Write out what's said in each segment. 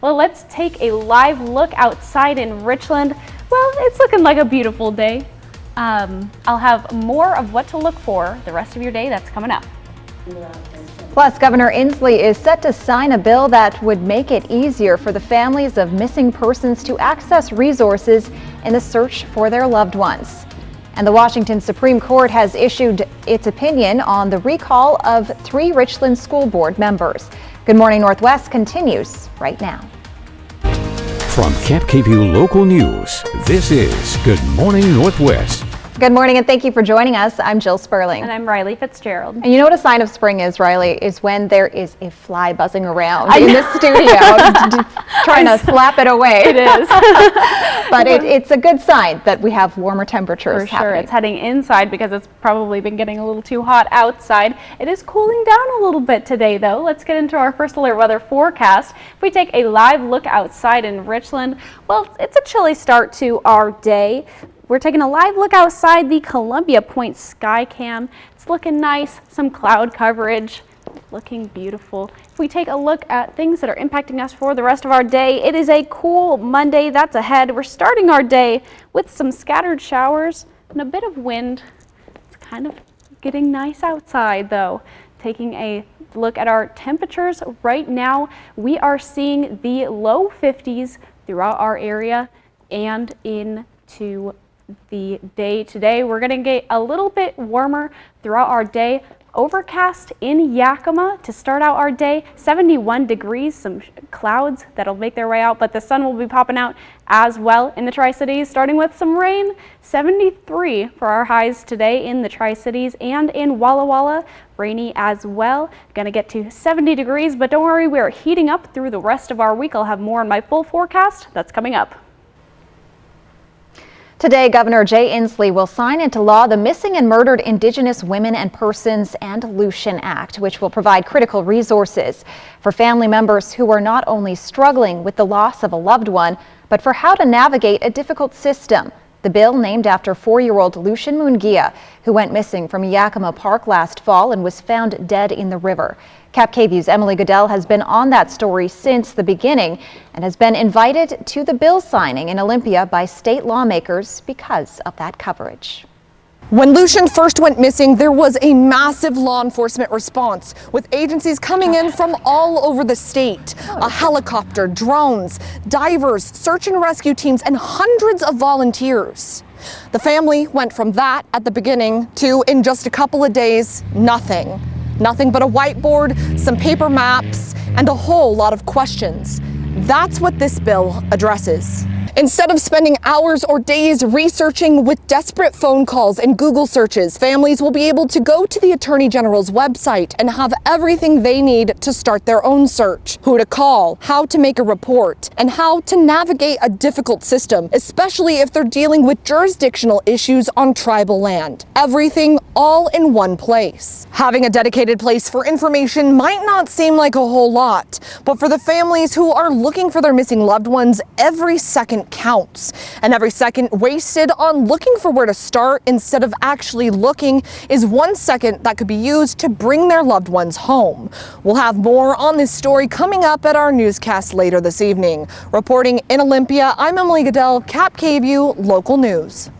Well, let's take a live look outside in Richland. Well, it's looking like a beautiful day. I'll have more of what to look for the rest of your day. That's coming up. Plus, Governor Inslee is set to sign a bill that would make it easier for the families of missing persons to access resources in the search for their loved ones. And the Washington Supreme Court has issued its opinion on the recall of 3 Richland School Board members. Good Morning Northwest continues right now. From Camp KVUE Local News, this is Good Morning Northwest. Good morning and thank you for joining us. I'm Jill Sperling. And I'm Riley Fitzgerald. And you know what a sign of spring is, Riley, is when there is a fly buzzing around in the studio trying to slap it away. It is. But it's a good sign that we have warmer temperatures. For sure. happening. It's heading inside because it's probably been getting a little too hot outside. It is cooling down a little bit today, though. Let's get into our first alert weather forecast. If we take a live look outside in Richland, well, it's a chilly start to our day. We're taking a live look outside the Columbia Point Skycam. It's looking nice, some cloud coverage, looking beautiful. If we take a look at things that are impacting us for the rest of our day, it is a cool Monday that's ahead. We're starting our day with some scattered showers and a bit of wind. It's kind of getting nice outside though. Taking a look at our temperatures right now, we are seeing the low 50s throughout our area and into the day today. We're going to get a little bit warmer throughout our day. Overcast in Yakima to start out our day, 71 degrees, some clouds that'll make their way out, but the sun will be popping out as well in the Tri-Cities, starting with some rain. 73 for our highs today in the Tri-Cities and in Walla Walla, rainy as well. Gonna get to 70 degrees, but don't worry, we're heating up through the rest of our week. I'll have more on my full forecast that's coming up. Today, Governor Jay Inslee will sign into law the Missing and Murdered Indigenous Women and Persons and Lucian Act, which will provide critical resources for family members who are not only struggling with the loss of a loved one, but for how to navigate a difficult system. The bill, named after 4-year-old Lucian Mungia, who went missing from Yakima Park last fall and was found dead in the river. Cap KVUE's Emily Goodell has been on that story since the beginning and has been invited to the bill signing in Olympia by state lawmakers because of that coverage. When Lucian first went missing, there was a massive law enforcement response, with agencies coming in from all over the state. A helicopter, drones, divers, search and rescue teams, and hundreds of volunteers. The family went from that at the beginning to, in just a couple of days, nothing. Nothing but a whiteboard, some paper maps, and a whole lot of questions. That's what this bill addresses. Instead of spending hours or days researching with desperate phone calls and Google searches, families will be able to go to the Attorney General's website and have everything they need to start their own search. Who to call, how to make a report, and how to navigate a difficult system, especially if they're dealing with jurisdictional issues on tribal land. Everything all in one place. Having a dedicated place for information might not seem like a whole lot, but for the families who are looking for their missing loved ones, every second counts, and every second wasted on looking for where to start instead of actually looking is 1 second that could be used to bring their loved ones home. We'll have more on this story coming up at our newscast later this evening. Reporting in Olympia, I'm Emily Goodell, Cap KVUE Local News.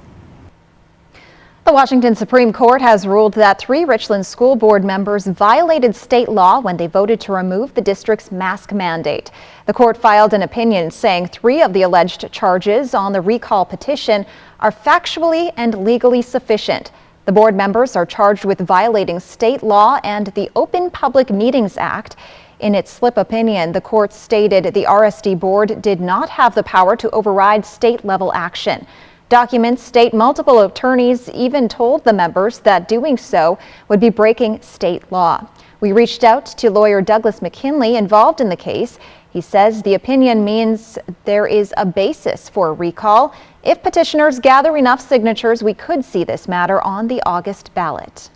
The Washington Supreme Court has ruled that 3 Richland School Board members violated state law when they voted to remove the district's mask mandate. The court filed an opinion saying 3 of the alleged charges on the recall petition are factually and legally sufficient. The board members are charged with violating state law and the Open Public Meetings Act. In its slip opinion, the court stated the RSD board did not have the power to override state-level action. Documents state multiple attorneys even told the members that doing so would be breaking state law. We reached out to lawyer Douglas McKinley involved in the case. He says the opinion means there is a basis for a recall. If petitioners gather enough signatures, we could see this matter on the August ballot.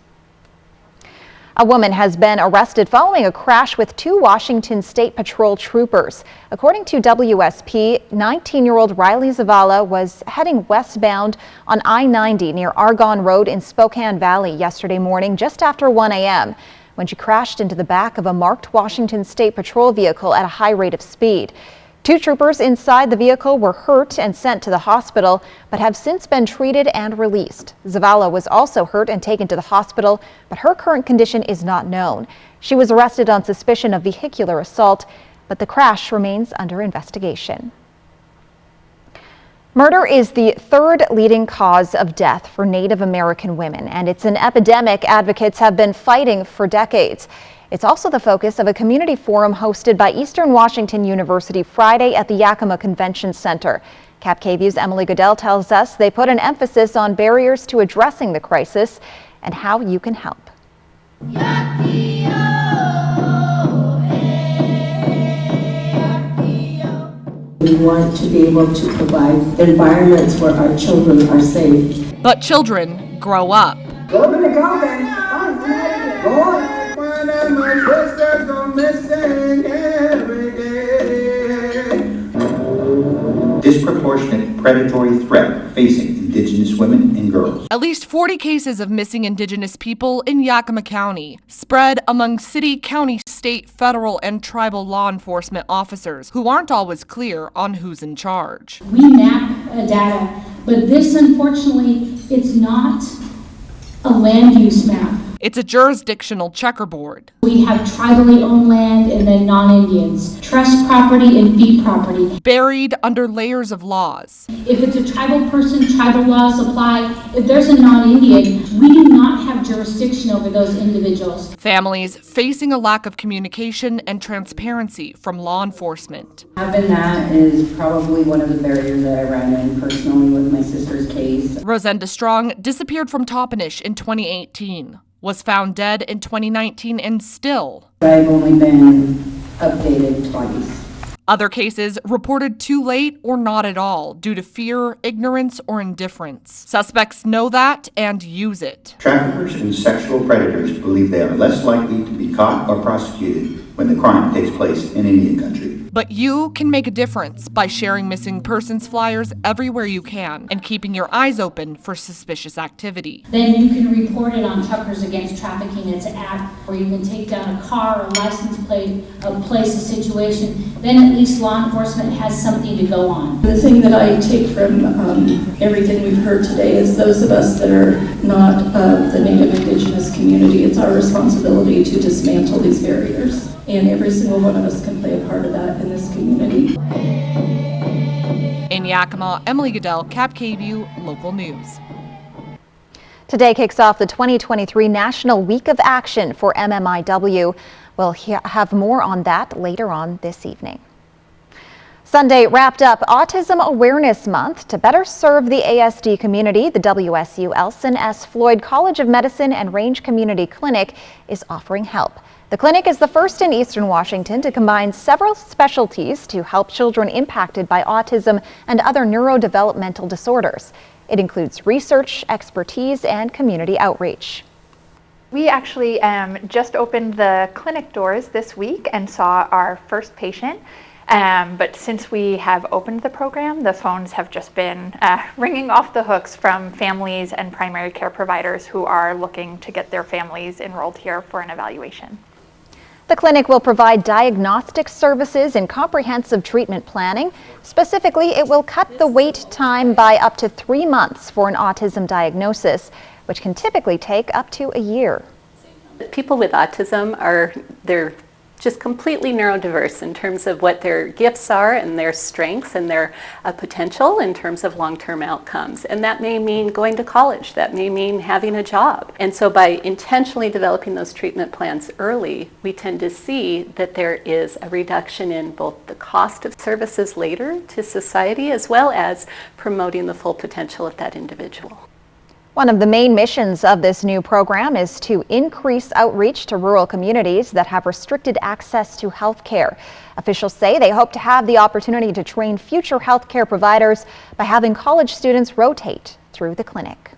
A woman has been arrested following a crash with 2 Washington State Patrol troopers. According to WSP, 19-year-old Riley Zavala was heading westbound on I-90 near Argonne Road in Spokane Valley yesterday morning just after 1 a.m. when she crashed into the back of a marked Washington State Patrol vehicle at a high rate of speed. 2 troopers inside the vehicle were hurt and sent to the hospital, but have since been treated and released. Zavala was also hurt and taken to the hospital, but her current condition is not known. She was arrested on suspicion of vehicular assault, but the crash remains under investigation. Murder is the 3rd leading cause of death for Native American women, and it's an epidemic advocates have been fighting for decades. It's also the focus of a community forum hosted by Eastern Washington University Friday at the Yakima Convention Center. Cap KVU's Emily Goodell tells us they put an emphasis on barriers to addressing the crisis and how you can help. We want to be able to provide environments where our children are safe. But children grow up. Disproportionate predatory threat facing Indigenous women and girls. At least 40 cases of missing Indigenous people in Yakima County, spread among city, county, state, federal, and tribal law enforcement officers who aren't always clear on who's in charge. We map data, but this, unfortunately, it's not a land use map. It's a jurisdictional checkerboard. We have tribally owned land and then non-Indians, trust property and fee property. Buried under layers of laws. If it's a tribal person, tribal laws apply. If there's a non-Indian, we do not have jurisdiction over those individuals. Families facing a lack of communication and transparency from law enforcement. Having that is probably one of the barriers that I ran in personally with my sister's case. Rosenda Strong disappeared from Toppenish in 2018. Was found dead in 2019 and still. I've only been updated twice. Other cases reported too late or not at all due to fear, ignorance, or indifference. Suspects know that and use it. Traffickers and sexual predators believe they are less likely to be caught or prosecuted when the crime takes place in Indian country. But you can make a difference by sharing missing persons flyers everywhere you can and keeping your eyes open for suspicious activity. Then you can report it on Truckers Against Trafficking. It's an app where you can take down a car, a license plate, a place, a situation. Then at least law enforcement has something to go on. The thing that I take from everything we've heard today is those of us that are not of the Native Indigenous community, it's our responsibility to dismantle these barriers. And every single one of us can play a part of that in this community. In Yakima, Emily Goodell, Cap KVU Local News. Today kicks off the 2023 National Week of Action for MMIW. We'll have more on that later on this evening. Sunday wrapped up Autism Awareness Month. To better serve the ASD community, the WSU Elson S. Floyd College of Medicine and Range Community Clinic is offering help. The clinic is the first in Eastern Washington to combine several specialties to help children impacted by autism and other neurodevelopmental disorders. It includes research, expertise, and community outreach. We actually just opened the clinic doors this week and saw our first patient. But since we have opened the program, the phones have just been ringing off the hooks from families and primary care providers who are looking to get their families enrolled here for an evaluation. The clinic will provide diagnostic services and comprehensive treatment planning. Specifically, it will cut the wait time by up to 3 months for an autism diagnosis, which can typically take up to a year. People with autism they're just completely neurodiverse in terms of what their gifts are and their strengths and their potential in terms of long-term outcomes. And that may mean going to college, that may mean having a job. And so by intentionally developing those treatment plans early, we tend to see that there is a reduction in both the cost of services later to society as well as promoting the full potential of that individual. One of the main missions of this new program is to increase outreach to rural communities that have restricted access to health care. Officials say they hope to have the opportunity to train future health care providers by having college students rotate through the clinic.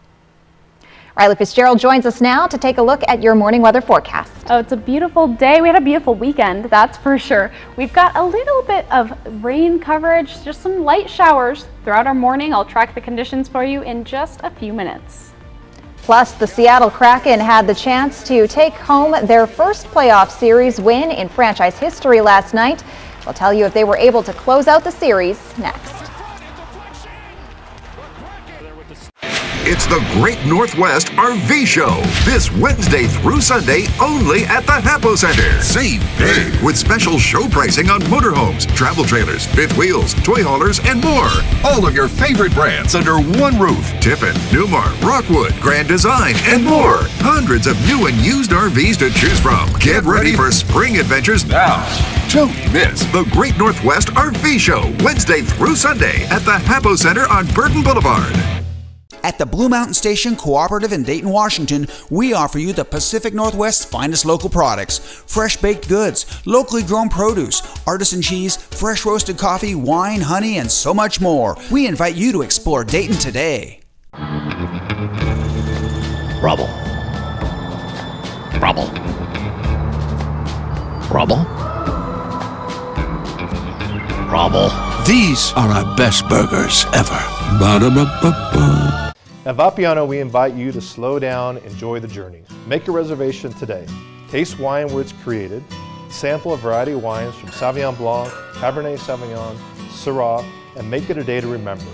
Riley Fitzgerald joins us now to take a look at your morning weather forecast. Oh, it's a beautiful day. We had a beautiful weekend, that's for sure. We've got a little bit of rain coverage, just some light showers throughout our morning. I'll track the conditions for you in just a few minutes. Plus, the Seattle Kraken had the chance to take home their first playoff series win in franchise history last night. We'll tell you if they were able to close out the series next. It's the Great Northwest RV Show this Wednesday through Sunday only at the Hapo Center. Save big with special show pricing on motorhomes, travel trailers, fifth wheels, toy haulers, and more. All of your favorite brands under one roof. Tiffin, Newmar, Rockwood, Grand Design, and more. Hundreds of new and used RVs to choose from. Get ready for spring adventures now. Don't miss the Great Northwest RV Show Wednesday through Sunday at the Hapo Center on Burton Boulevard. At the Blue Mountain Station Cooperative in Dayton, Washington, we offer you the Pacific Northwest's finest local products. Fresh baked goods, locally grown produce, artisan cheese, fresh roasted coffee, wine, honey, and so much more. We invite you to explore Dayton today. Rubble. Rubble. Rubble. Rubble. These are our best burgers ever. Ba-da-ba-ba-ba. At Vapiano, we invite you to slow down, enjoy the journey. Make a reservation today. Taste wine where it's created. Sample a variety of wines from Sauvignon Blanc, Cabernet Sauvignon, Syrah, and make it a day to remember.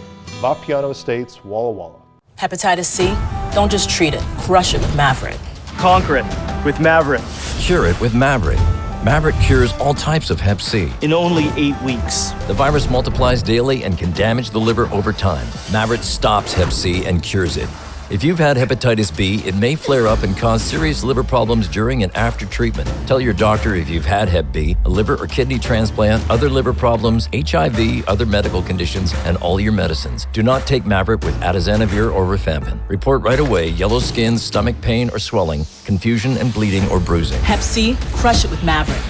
Vapiano Estates, Walla Walla. Hepatitis C? Don't just treat it, crush it with Mavorite. Conquer it with Mavorite. Cure it with Mavorite. Mavorite cures all types of Hep C. In only 8 weeks. The virus multiplies daily and can damage the liver over time. Mavorite stops Hep C and cures it. If you've had hepatitis B, it may flare up and cause serious liver problems during and after treatment. Tell your doctor if you've had Hep B, a liver or kidney transplant, other liver problems, HIV, other medical conditions, and all your medicines. Do not take Mavorite with atazanavir or rifampin. Report right away yellow skin, stomach pain or swelling, confusion and bleeding or bruising. Hep C? Crush it with Mavorite.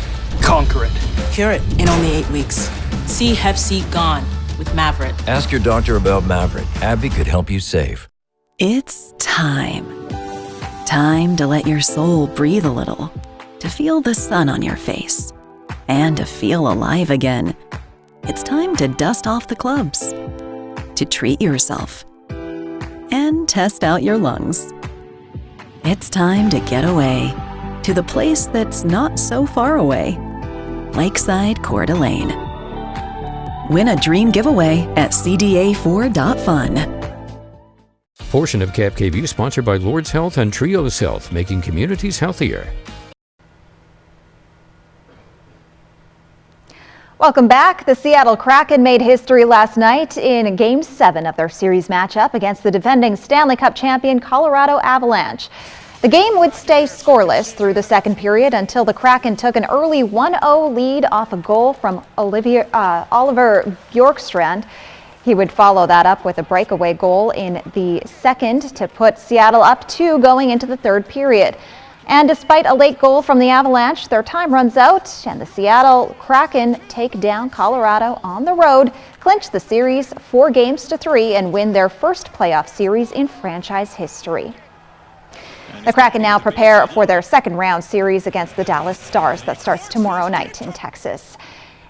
Conquer it. Cure it in only 8 weeks. See Hep C gone with Mavorite. Ask your doctor about Mavorite. AbbVie could help you save. It's time. Time to let your soul breathe a little, to feel the sun on your face, and to feel alive again. It's time to dust off the clubs, to treat yourself, and test out your lungs. It's time to get away to the place that's not so far away, Lakeside Coeur d'Alene. Win a dream giveaway at cda4.fun. Portion of Cap KVU sponsored by Lord's Health and Trios Health, making communities healthier. Welcome back. The Seattle Kraken made history last night in Game 7 of their series matchup against the defending Stanley Cup champion Colorado Avalanche. The game would stay scoreless through the second period until the Kraken took an early 1-0 lead off a goal from Oliver Bjorkstrand. He would follow that up with a breakaway goal in the second to put Seattle up 2 going into the third period. And despite a late goal from the Avalanche, their time runs out and the Seattle Kraken take down Colorado on the road, clinch the series 4-3, and win their first playoff series in franchise history. The Kraken now prepare for their second round series against the Dallas Stars that starts tomorrow night in Texas.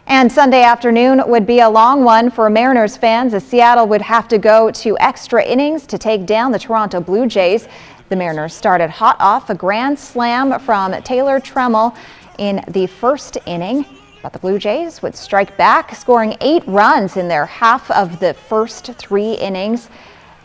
And Sunday afternoon would be a long one for Mariners fans as Seattle would have to go to extra innings to take down the Toronto Blue Jays. The Mariners started hot off a grand slam from Taylor Trammell in the first inning, but the Blue Jays would strike back, scoring 8 runs in their half of the first 3 innings.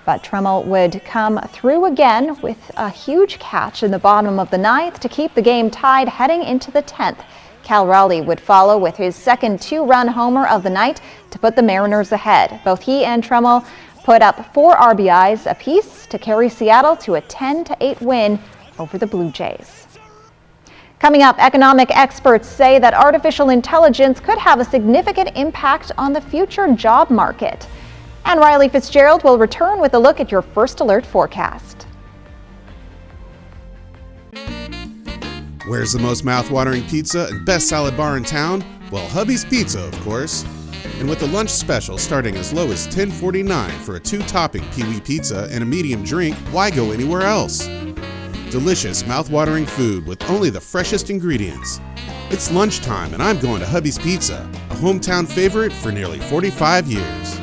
But Trammell would come through again with a huge catch in the bottom of the 9th to keep the game tied heading into the 10th. Cal Raleigh would follow with his second 2-run homer of the night to put the Mariners ahead. Both he and Trammell put up 4 RBIs apiece to carry Seattle to a 10-8 win over the Blue Jays. Coming up, economic experts say that artificial intelligence could have a significant impact on the future job market. And Riley Fitzgerald will return with a look at your First Alert forecast. Where's the most mouth-watering pizza and best salad bar in town? Well, Hubby's Pizza, of course. And with the lunch special starting as low as $10.49 for a 2-topping Pee-wee pizza and a medium drink, why go anywhere else? Delicious, mouth-watering food with only the freshest ingredients. It's lunchtime and I'm going to Hubby's Pizza, a hometown favorite for nearly 45 years.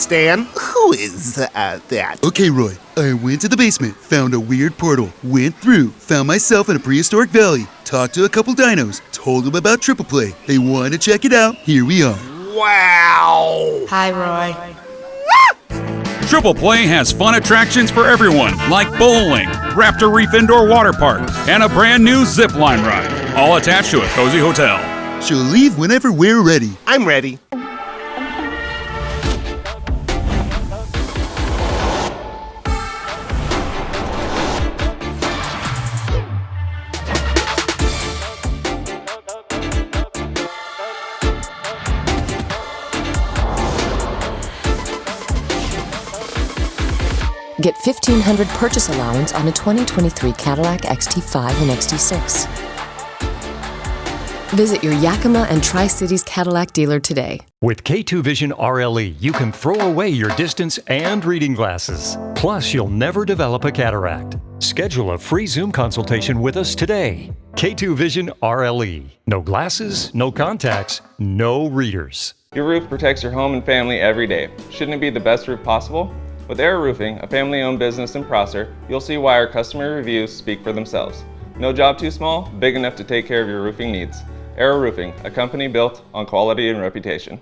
Stan, who is that? Okay, Roy. I went to the basement, found a weird portal, went through, found myself in a prehistoric valley, talked to a couple dinos, told them about Triple Play. They wanted to check it out. Here we are. Wow! Hi, Roy. Triple Play has fun attractions for everyone, like bowling, Raptor Reef Indoor Water Park, and a brand new zip line ride, all attached to a cozy hotel. She'll leave whenever we're ready. I'm ready. Get $1,500 purchase allowance on a 2023 Cadillac XT5 and XT6. Visit your Yakima and Tri-Cities Cadillac dealer today. With K2 Vision RLE, you can throw away your distance and reading glasses. Plus, you'll never develop a cataract. Schedule a free Zoom consultation with us today. K2 Vision RLE. No glasses, no contacts, no readers. Your roof protects your home and family every day. Shouldn't it be the best roof possible? With Air Roofing, a family-owned business in Prosser, you'll see why our customer reviews speak for themselves. No job too small, big enough to take care of your roofing needs. Air Roofing, a company built on quality and reputation.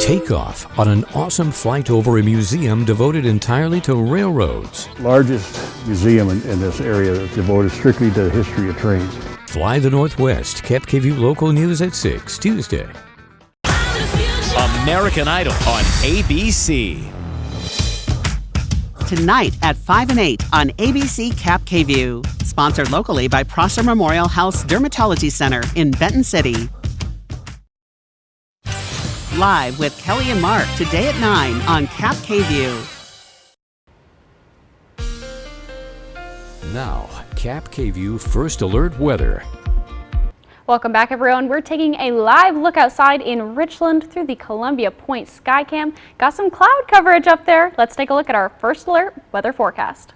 Take off on an awesome flight over a museum devoted entirely to railroads. Largest museum in this area that's devoted strictly to the history of trains. Fly the Northwest, KEPKView Local News at 6, Tuesday. American Idol on ABC. Tonight at 5 and 8 on ABC KEPKView. Sponsored locally by Prosser Memorial House Dermatology Center in Benton City. Live with Kelly and Mark today at 9 on KEPKView. Now, KEPKView First Alert Weather. Welcome back, everyone. We're taking a live look outside in Richland through the Columbia Point Skycam. Got some cloud coverage up there. Let's take a look at our First Alert weather forecast.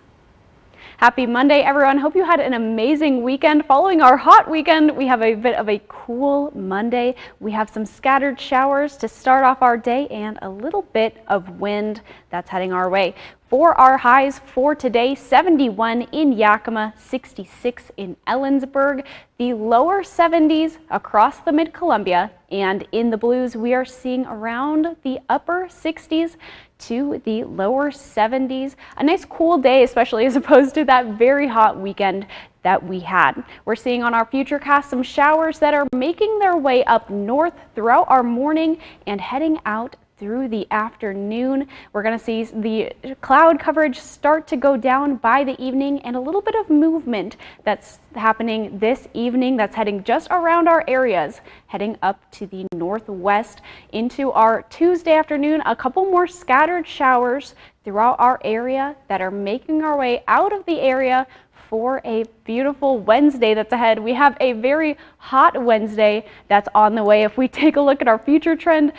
Happy Monday, everyone. Hope you had an amazing weekend. Following our hot weekend, we have a bit of a cool Monday. We have some scattered showers to start off our day and a little bit of wind that's heading our way. For our highs for today, 71 in Yakima, 66 in Ellensburg, the lower 70s across the Mid-Columbia, and in the Blues, we are seeing around the upper 60s to the lower 70s. A nice cool day, especially as opposed to that very hot weekend that we had. We're seeing on our Futurecast some showers that are making their way up north throughout our morning and heading out through the afternoon. We're going to see the cloud coverage start to go down by the evening and a little bit of movement that's happening this evening that's heading just around our areas, heading up to the northwest into our Tuesday afternoon. A couple more scattered showers throughout our area that are making our way out of the area for a beautiful Wednesday that's ahead. We have a very hot Wednesday that's on the way. If we take a look at our future trend,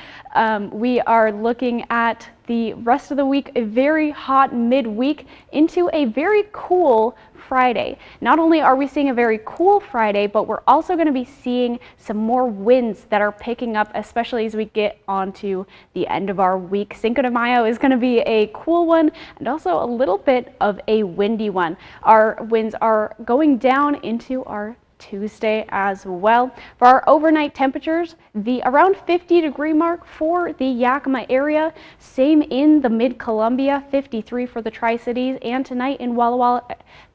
we are looking at the rest of the week, a very hot midweek into a very cool Friday. Not only are we seeing a very cool Friday, but we're also going to be seeing some more winds that are picking up, especially as we get onto the end of our week. Cinco de Mayo is going to be a cool one and also a little bit of a windy one. Our winds are going down into our Tuesday as well. For our overnight temperatures, the around 50-degree mark for the Yakima area, same in the Mid-Columbia, 53 for the Tri-Cities, and tonight in Walla Walla,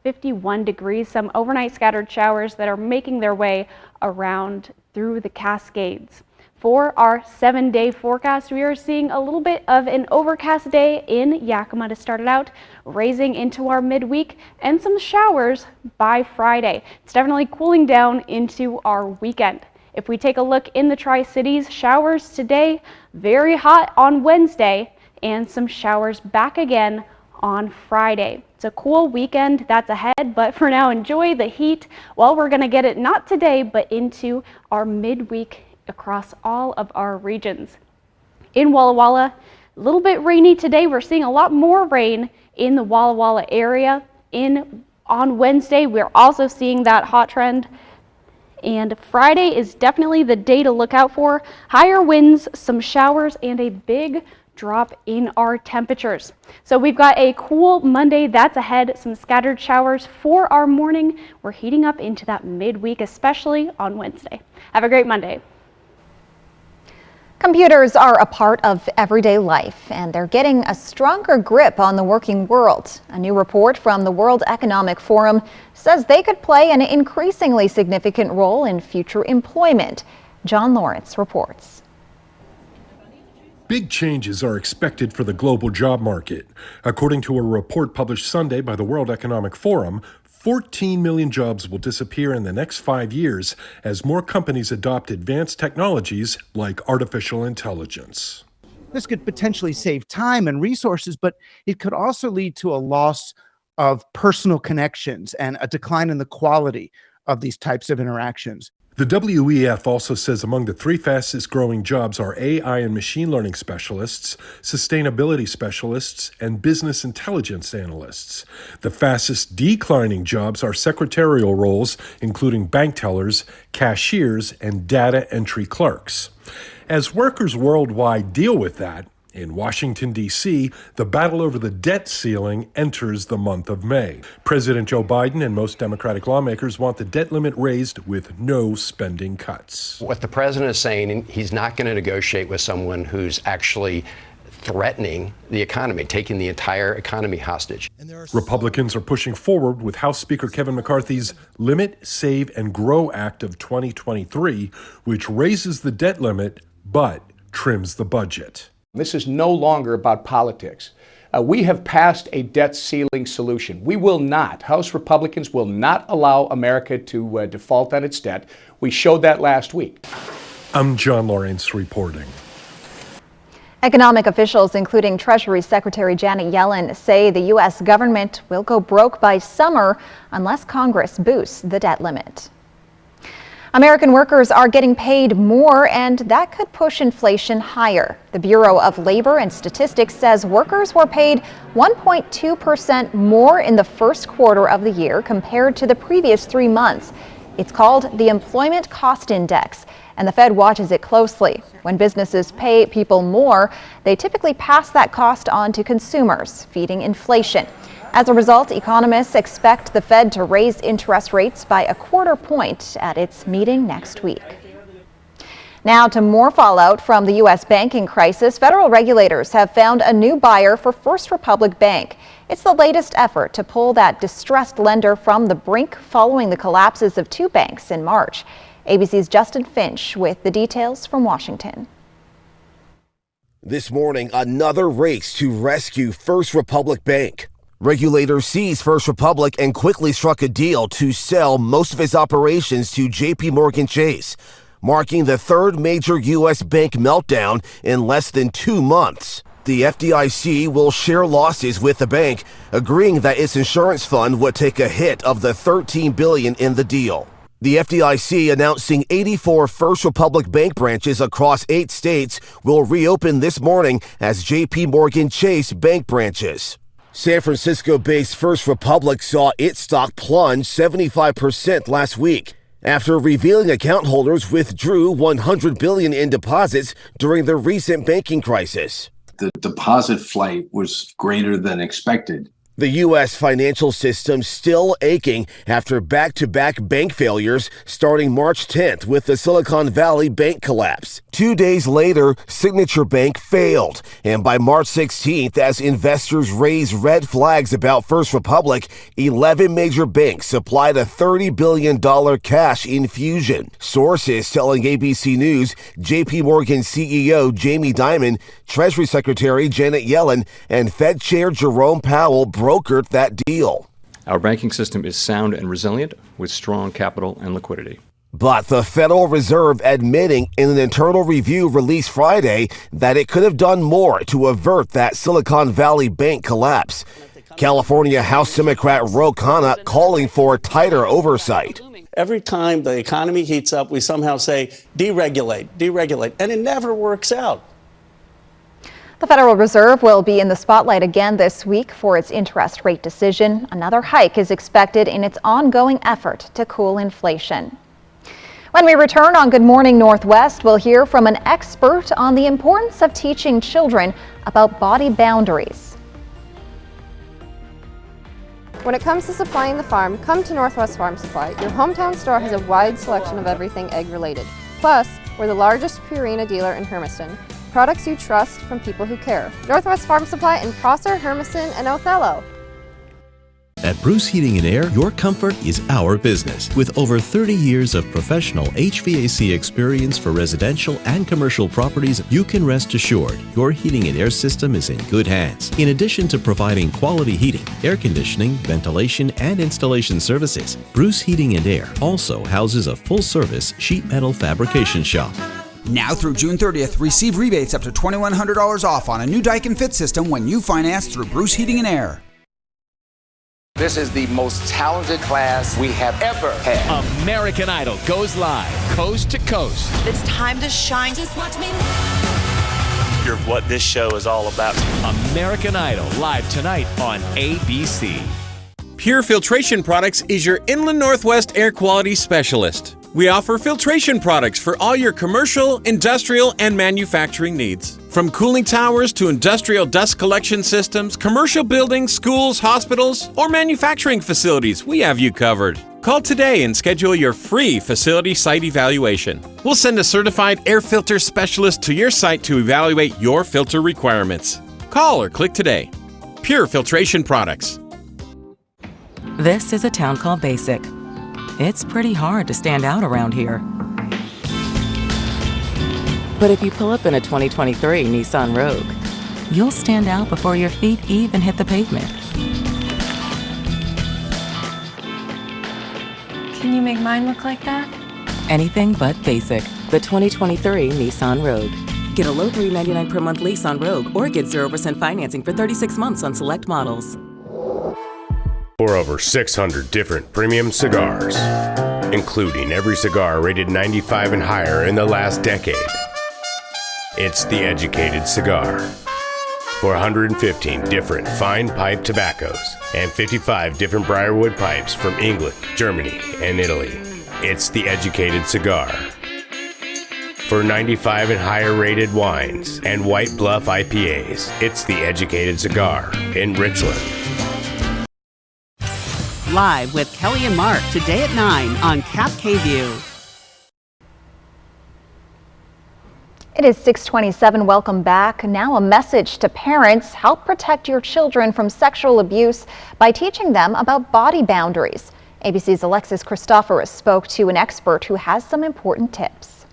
51 degrees. Some overnight scattered showers that are making their way around through the Cascades. For our 7-day forecast, we are seeing a little bit of an overcast day in Yakima to start it out, raising into our midweek and some showers by Friday. It's definitely cooling down into our weekend. If we take a look in the Tri-Cities, showers today, very hot on Wednesday, and some showers back again on Friday. It's a cool weekend that's ahead, but for now, enjoy the heat. Well, we're going to get it not today, but into our midweek across all of our regions. In Walla Walla, a little bit rainy today. We're seeing a lot more rain in the Walla Walla area. On Wednesday, we're also seeing that hot trend. And Friday is definitely the day to look out for. Higher winds, some showers, and a big drop in our temperatures. So we've got a cool Monday that's ahead, some scattered showers for our morning. We're heating up into that midweek, especially on Wednesday. Have a great Monday. Computers are a part of everyday life, and they're getting a stronger grip on the working world. A new report from the World Economic Forum says they could play an increasingly significant role in future employment. John Lawrence reports. Big changes are expected for the global job market. According to a report published Sunday by the World Economic Forum, 14 million jobs will disappear in the next 5 years as more companies adopt advanced technologies like artificial intelligence. This could potentially save time and resources, but it could also lead to a loss of personal connections and a decline in the quality of these types of interactions. The WEF also says among the 3 fastest growing jobs are AI and machine learning specialists, sustainability specialists, and business intelligence analysts. The fastest declining jobs are secretarial roles, including bank tellers, cashiers, and data entry clerks. As workers worldwide deal with that, in Washington, D.C., the battle over the debt ceiling enters the month of May. President Joe Biden and most Democratic lawmakers want the debt limit raised with no spending cuts. What the president is saying, he's not going to negotiate with someone who's actually threatening the economy, taking the entire economy hostage. Republicans are pushing forward with House Speaker Kevin McCarthy's Limit, Save, and Grow Act of 2023, which raises the debt limit but trims the budget. This is no longer about politics. We have passed a debt ceiling solution. We will not, House Republicans will not allow America to default on its debt. We showed that last week. I'm John Lawrence reporting. Economic officials, including Treasury Secretary Janet Yellen, say the U.S. government will go broke by summer unless Congress boosts the debt limit. American workers are getting paid more, and that could push inflation higher. The Bureau of Labor and Statistics says workers were paid 1.2% more in the first quarter of the year compared to the previous 3 months. It's called the Employment Cost Index, and the Fed watches it closely. When businesses pay people more, they typically pass that cost on to consumers, feeding inflation. As a result, economists expect the Fed to raise interest rates by 1/4 point at its meeting next week. Now to more fallout from the U.S. banking crisis. Federal regulators have found a new buyer for First Republic Bank. It's the latest effort to pull that distressed lender from the brink following the collapses of 2 banks in March. ABC's Justin Finch with the details from Washington. This morning, another race to rescue First Republic Bank. Regulators seized First Republic and quickly struck a deal to sell most of its operations to JPMorgan Chase, marking the 3rd major U.S. bank meltdown in less than 2 months. The FDIC will share losses with the bank, agreeing that its insurance fund would take a hit of the $13 billion in the deal. The FDIC announcing 84 First Republic Bank branches across 8 states will reopen this morning as JPMorgan Chase Bank branches. San Francisco-based First Republic saw its stock plunge 75% last week after revealing account holders withdrew $100 billion in deposits during the recent banking crisis. The deposit flight was greater than expected. The U.S. financial system still aching after back-to-back bank failures starting March 10th with the Silicon Valley Bank collapse. 2 days later, Signature Bank failed. And by March 16th, as investors raised red flags about First Republic, 11 major banks supplied a $30 billion cash infusion. Sources telling ABC News, JPMorgan CEO Jamie Dimon, Treasury Secretary Janet Yellen, and Fed Chair Jerome Powell brokered that deal. Our banking system is sound and resilient with strong capital and liquidity. But the Federal Reserve admitting in an internal review released Friday that it could have done more to avert that Silicon Valley Bank collapse. California House Democrat Ro Khanna calling for tighter oversight. Every time the economy heats up, we somehow say deregulate, and it never works out. The Federal Reserve will be in the spotlight again this week for its interest rate decision. Another hike is expected in its ongoing effort to cool inflation. When we return on Good Morning Northwest, we'll hear from an expert on the importance of teaching children about body boundaries. When it comes to supplying the farm, come to Northwest Farm Supply. Your hometown store has a wide selection of everything egg-related. Plus, we're the largest Purina dealer in Hermiston. Products you trust from people who care. Northwest Farm Supply in Prosser, Hermiston, and Othello. At Bruce Heating and Air, your comfort is our business. With over 30 years of professional HVAC experience for residential and commercial properties, you can rest assured your heating and air system is in good hands. In addition to providing quality heating, air conditioning, ventilation, and installation services, Bruce Heating and Air also houses a full-service sheet metal fabrication shop. Now through June 30th, receive rebates up to $2,100 off on a new Daikin Fit system when you finance through Bruce Heating and Air. This is the most talented class we have ever had. American Idol goes live, coast to coast. It's time to shine. Just watch me now. You're what this show is all about. American Idol live tonight on ABC. Pure Filtration Products is your Inland Northwest air quality specialist. We offer filtration products for all your commercial, industrial, and manufacturing needs. From cooling towers to industrial dust collection systems, commercial buildings, schools, hospitals, or manufacturing facilities, we have you covered. Call today and schedule your free facility site evaluation. We'll send a certified air filter specialist to your site to evaluate your filter requirements. Call or click today. Pure Filtration Products. This is a town called Basic. It's pretty hard to stand out around here. But if you pull up in a 2023 Nissan Rogue, you'll stand out before your feet even hit the pavement. Can you make mine look like that? Anything but basic. The 2023 Nissan Rogue. Get a low $399 per month lease on Rogue or get 0% financing for 36 months on select models. For over 600 different premium cigars, including every cigar rated 95 and higher in the last decade. It's The Educated Cigar. For 115 different fine pipe tobaccos and 55 different Briarwood pipes from England, Germany, and Italy. It's The Educated Cigar. For 95 and higher rated wines and White Bluff IPAs, it's The Educated Cigar in Richland. Live with Kelly and Mark today at 9 on Cap KView. It is 6:27. Welcome back. Now a message to parents. Help protect your children from sexual abuse by teaching them about body boundaries. ABC's Alexis Christoforous spoke to an expert who has some important tips.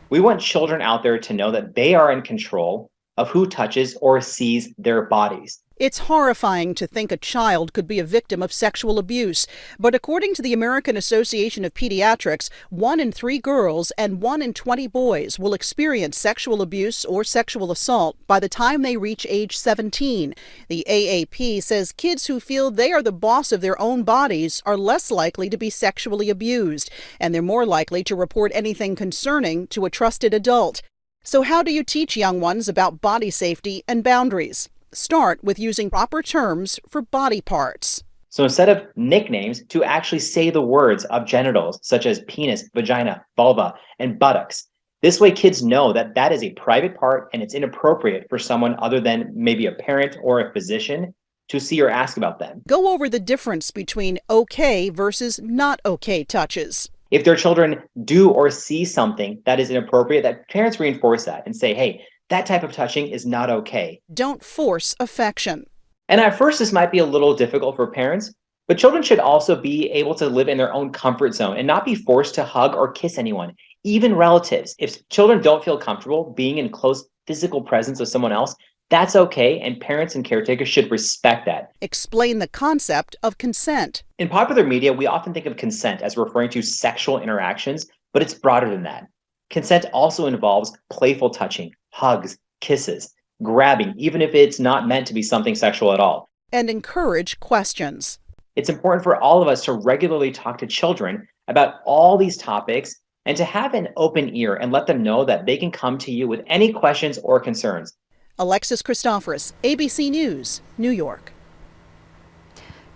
We want children out there to know that they are in control of who touches or sees their bodies. It's horrifying to think a child could be a victim of sexual abuse, but according to the American Association of Pediatrics, 1 in 3 girls and 1 in 20 boys will experience sexual abuse or sexual assault by the time they reach age 17. The AAP says kids who feel they are the boss of their own bodies are less likely to be sexually abused, and they're more likely to report anything concerning to a trusted adult. So how do you teach young ones about body safety and boundaries? Start with using proper terms for body parts. So instead of nicknames, to actually say the words of genitals, such as penis, vagina, vulva, and buttocks. This way kids know that that is a private part and it's inappropriate for someone other than maybe a parent or a physician to see or ask about them. Go over the difference between okay versus not okay touches. If their children do or see something that is inappropriate, that parents reinforce that and say, hey, that type of touching is not okay. Don't force affection. And at first, this might be a little difficult for parents, but children should also be able to live in their own comfort zone and not be forced to hug or kiss anyone, even relatives. If children don't feel comfortable being in close physical presence of someone else, that's okay, and parents and caretakers should respect that. Explain the concept of consent. In popular media, we often think of consent as referring to sexual interactions, but it's broader than that. Consent also involves playful touching, hugs, kisses, grabbing, even if it's not meant to be something sexual at all. And encourage questions. It's important for all of us to regularly talk to children about all these topics and to have an open ear and let them know that they can come to you with any questions or concerns. Alexis Christoforous, ABC News, New York.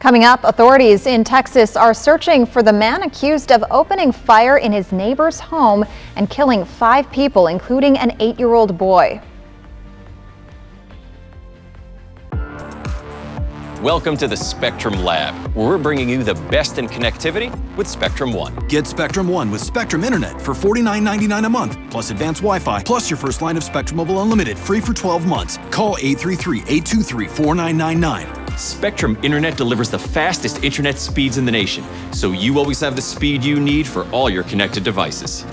Coming up, authorities in Texas are searching for the man accused of opening fire in his neighbor's home and killing 5 people, including an 8-year-old boy. Welcome to the Spectrum Lab, where we're bringing you the best in connectivity with Spectrum One. Get Spectrum One with Spectrum Internet for $49.99 a month, plus advanced Wi-Fi, plus your first line of Spectrum Mobile Unlimited, free for 12 months. Call 833-823-4999. Spectrum Internet delivers the fastest internet speeds in the nation, so you always have the speed you need for all your connected devices.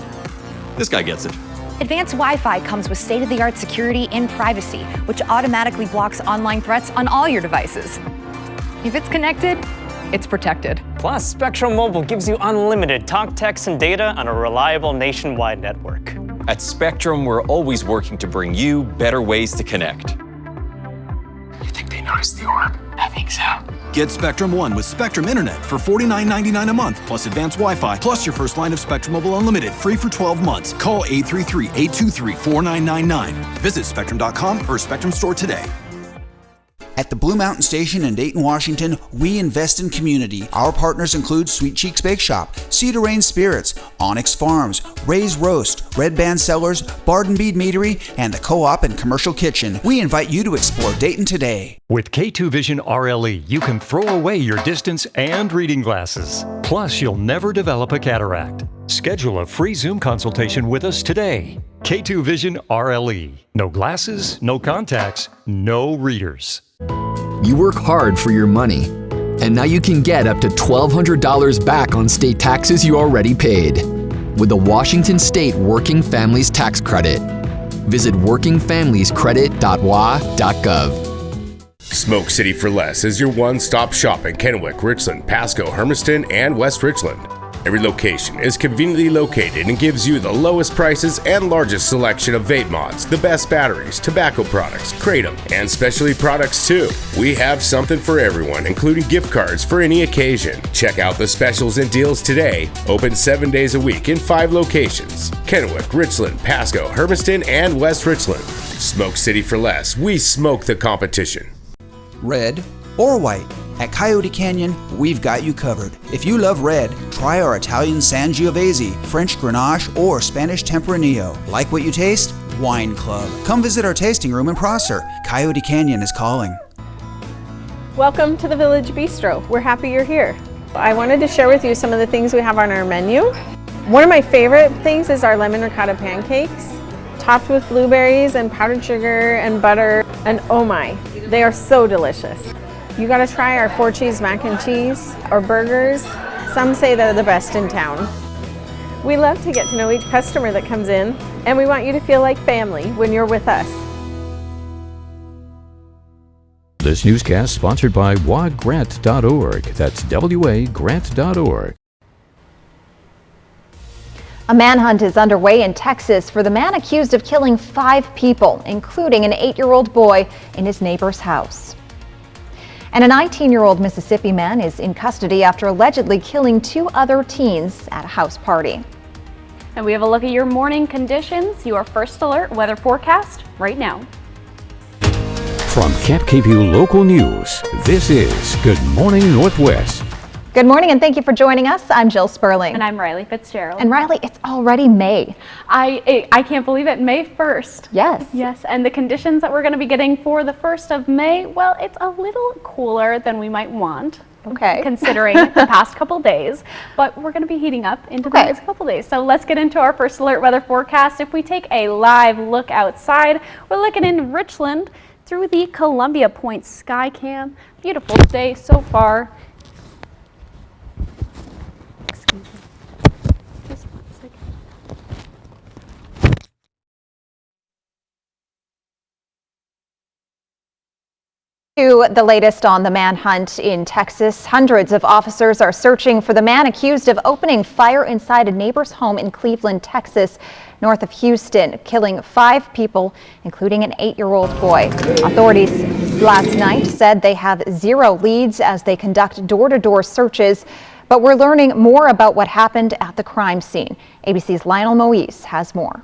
This guy gets it. Advanced Wi-Fi comes with state-of-the-art security and privacy, which automatically blocks online threats on all your devices. If it's connected, it's protected. Plus, Spectrum Mobile gives you unlimited talk, text, and data on a reliable nationwide network. At Spectrum, we're always working to bring you better ways to connect. You think they noticed the orb? I think so. Get Spectrum One with Spectrum Internet for $49.99 a month, plus advanced Wi-Fi, plus your first line of Spectrum Mobile Unlimited, free for 12 months. Call 833-823-4999. Visit Spectrum.com or Spectrum Store today. At the Blue Mountain Station in Dayton, Washington, we invest in community. Our partners include Sweet Cheeks Bake Shop, Cedar Rain Spirits, Onyx Farms, Ray's Roast, Red Band Cellars, Barden Bead Meadery, and the Co-op and Commercial Kitchen. We invite you to explore Dayton today. With K2 Vision RLE, you can throw away your distance and reading glasses. Plus, you'll never develop a cataract. Schedule a free Zoom consultation with us today. K2 Vision RLE. No glasses, no contacts, no readers. You work hard for your money, and now you can get up to $1,200 back on state taxes you already paid with the Washington State Working Families Tax Credit. Visit workingfamiliescredit.wa.gov. Smoke City for Less is your one-stop shop in Kennewick, Richland, Pasco, Hermiston, and West Richland. Every location is conveniently located and gives you the lowest prices and largest selection of vape mods, the best batteries, tobacco products, kratom, and specialty products too. We have something for everyone, including gift cards for any occasion. Check out the specials and deals today. Open 7 days a week in 5 locations: Kennewick, Richland, Pasco, Hermiston, and West Richland. Smoke City for Less. We smoke the competition. Red or white. At Coyote Canyon, we've got you covered. If you love red, try our Italian Sangiovese, French Grenache, or Spanish Tempranillo. Like what you taste? Wine Club. Come visit our tasting room in Prosser. Coyote Canyon is calling. Welcome to the Village Bistro. We're happy you're here. I wanted to share with you some of the things we have on our menu. One of my favorite things is our lemon ricotta pancakes, topped with blueberries and powdered sugar and butter, and oh my, they are so delicious. You gotta try our 4-cheese mac and cheese or burgers. Some say they're the best in town. We love to get to know each customer that comes in, and we want you to feel like family when you're with us. This newscast sponsored by wagrant.org. That's wagrant.org. A manhunt is underway in Texas for the man accused of killing 5 people, including an 8-year-old boy, in his neighbor's house. And a 19-year-old Mississippi man is in custody after allegedly killing 2 other teens at a house party. And we have a look at your morning conditions, your first alert weather forecast right now. From Camp KVUE Local News, this is Good Morning Northwest. Good morning and thank you for joining us. I'm Jill Sperling. And I'm Riley Fitzgerald. And Riley, it's already May. I can't believe it, May 1st. Yes. Yes, and the conditions that we're going to be getting for the 1st of May, well, it's a little cooler than we might want. Okay. Considering the past couple days, but we're going to be heating up into the next couple days. So let's get into our first alert weather forecast. If we take a live look outside, we're looking in Richland through the Columbia Point Skycam. Beautiful day so far. To the latest on the manhunt in Texas, hundreds of officers are searching for the man accused of opening fire inside a neighbor's home in Cleveland, Texas, north of Houston, killing 5 people, including an 8-year-old boy. Authorities last night said they have 0 leads as they conduct door-to-door searches, but we're learning more about what happened at the crime scene. ABC's Lionel Moise has more.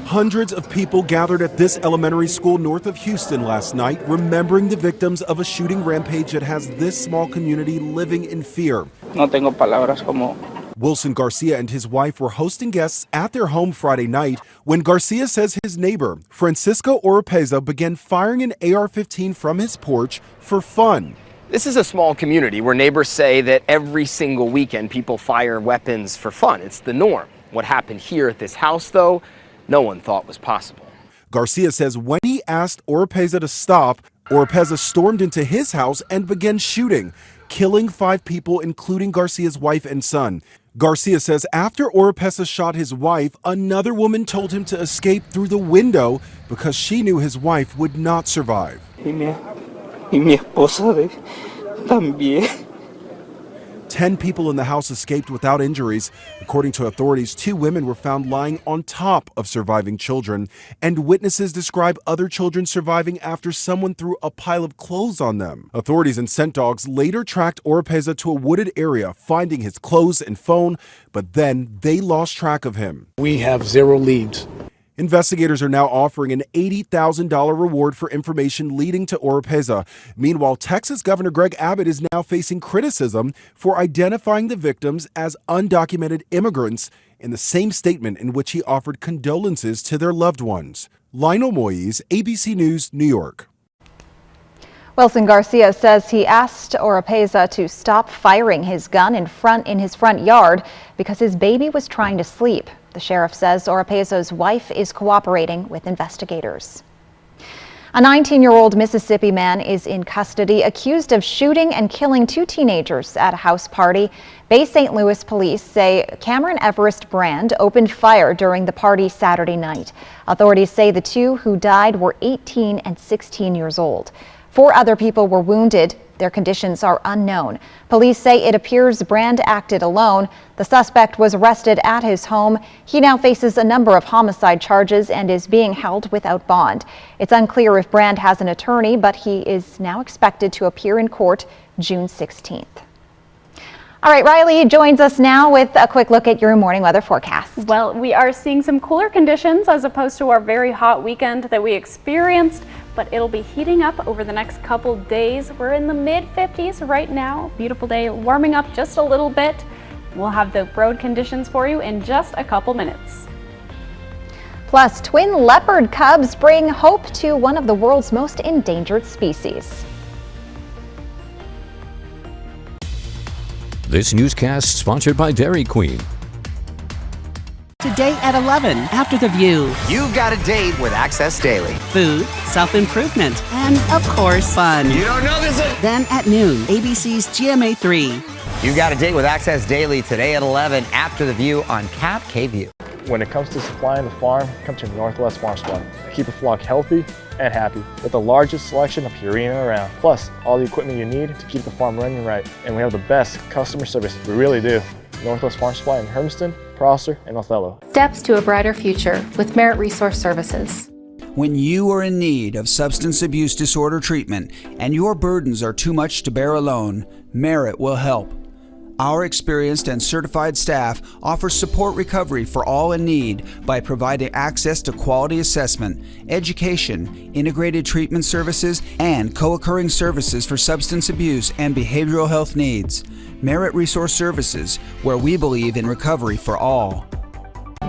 Hundreds of people gathered at this elementary school north of Houston last night, remembering the victims of a shooting rampage that has this small community living in fear. No tengo palabras como. Wilson Garcia and his wife were hosting guests at their home Friday night when Garcia says his neighbor, Francisco Oropeza, began firing an AR-15 from his porch for fun. This is a small community where neighbors say that every single weekend people fire weapons for fun. It's the norm. What happened here at this house, though, no one thought was possible. Garcia says when he asked Oropeza to stop, Oropeza stormed into his house and began shooting, killing 5 people, including Garcia's wife and son. Garcia says after Oropeza shot his wife, another woman told him to escape through the window because she knew his wife would not survive. Y mi esposa también. 10 people in the house escaped without injuries. According to authorities, 2 women were found lying on top of surviving children, and witnesses describe other children surviving after someone threw a pile of clothes on them. Authorities and scent dogs later tracked Oropeza to a wooded area, finding his clothes and phone, but then they lost track of him. We have 0 leads. Investigators are now offering an $80,000 reward for information leading to Oropeza. Meanwhile, Texas Governor Greg Abbott is now facing criticism for identifying the victims as undocumented immigrants in the same statement in which he offered condolences to their loved ones. Lionel Moyes, ABC News, New York. Wilson Garcia says he asked Oropeza to stop firing his gun in his front yard because his baby was trying to sleep. The sheriff says Oropeza's wife is cooperating with investigators. A 19-year-old Mississippi man is in custody accused of shooting and killing 2 teenagers at a house party. Bay St. Louis police say Cameron Everest Brand opened fire during the party Saturday night. Authorities say the 2 who died were 18 and 16 years old. 4 other people were wounded. Their conditions are unknown. Police say it appears Brand acted alone. The suspect was arrested at his home. He now faces a number of homicide charges and is being held without bond. It's unclear if Brand has an attorney, but he is now expected to appear in court June 16th. All right, Riley joins us now with a quick look at your morning weather forecast. Well, we are seeing some cooler conditions as opposed to our very hot weekend that we experienced, but it'll be heating up over the next couple days. We're in the mid-50s right now. Beautiful day, warming up just a little bit. We'll have the road conditions for you in just a couple minutes. Plus, twin leopard cubs bring hope to one of the world's most endangered species. This newscast sponsored by Dairy Queen. Today at 11 after The View. You've got a date with Access Daily. Food, self-improvement, and of course, fun. You don't know this? Then at noon, ABC's GMA3. You've got a date with Access Daily today at 11 after The View on Cap KView. When it comes to supplying the farm, come to Northwest Farm Supply. Keep a flock healthy and happy with the largest selection of Purina around. Plus, all the equipment you need to keep the farm running right. And we have the best customer service. We really do. Northwest Farm Supply in Hermiston, Prosser, and Othello. Steps to a brighter future with Merit Resource Services. When you are in need of substance abuse disorder treatment and your burdens are too much to bear alone, Merit will help. Our experienced and certified staff offers support recovery for all in need by providing access to quality assessment, education, integrated treatment services, and co-occurring services for substance abuse and behavioral health needs. Merit Resource Services, where we believe in recovery for all.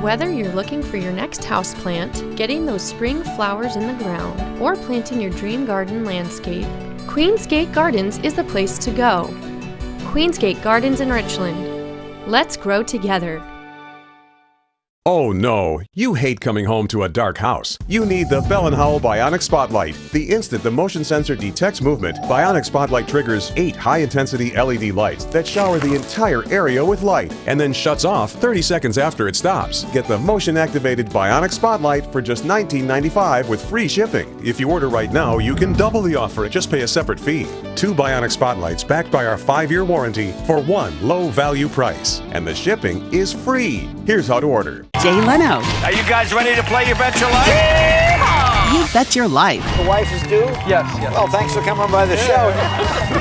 Whether you're looking for your next houseplant, getting those spring flowers in the ground, or planting your dream garden landscape, Queensgate Gardens is the place to go. Queensgate Gardens in Richland. Let's grow together. Oh no, you hate coming home to a dark house. You need the Bell & Howell Bionic Spotlight. The instant the motion sensor detects movement, Bionic Spotlight triggers 8 high-intensity LED lights that shower the entire area with light and then shuts off 30 seconds after it stops. Get the motion-activated Bionic Spotlight for just $19.95 with free shipping. If you order right now, you can double the offer and just pay a separate fee. 2 Bionic Spotlights backed by our 5-year warranty for one low-value price. And the shipping is free. Here's how to order. Jay Leno. Are you guys ready to play your Bet Your Life? You bet your life. The wife is due? Yes. Well, thanks for coming by the show.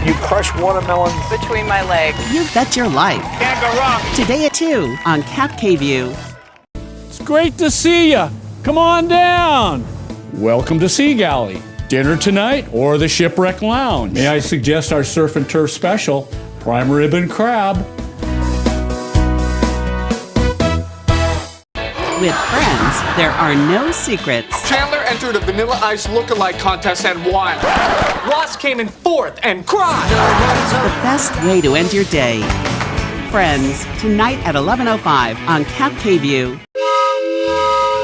You crush watermelons Between my legs. You bet your life. Can't go wrong. Today at 2 on Cap KView. It's great to see you. Come on down. Welcome to Sea Galley. Dinner tonight or the Shipwreck Lounge. May I suggest our surf and turf special, prime rib and crab. With friends, there are no secrets. Chandler entered a Vanilla Ice lookalike contest and won. Ross came in 4th and cried. The best way to end your day. Friends, tonight at 11:05 on Cap KView.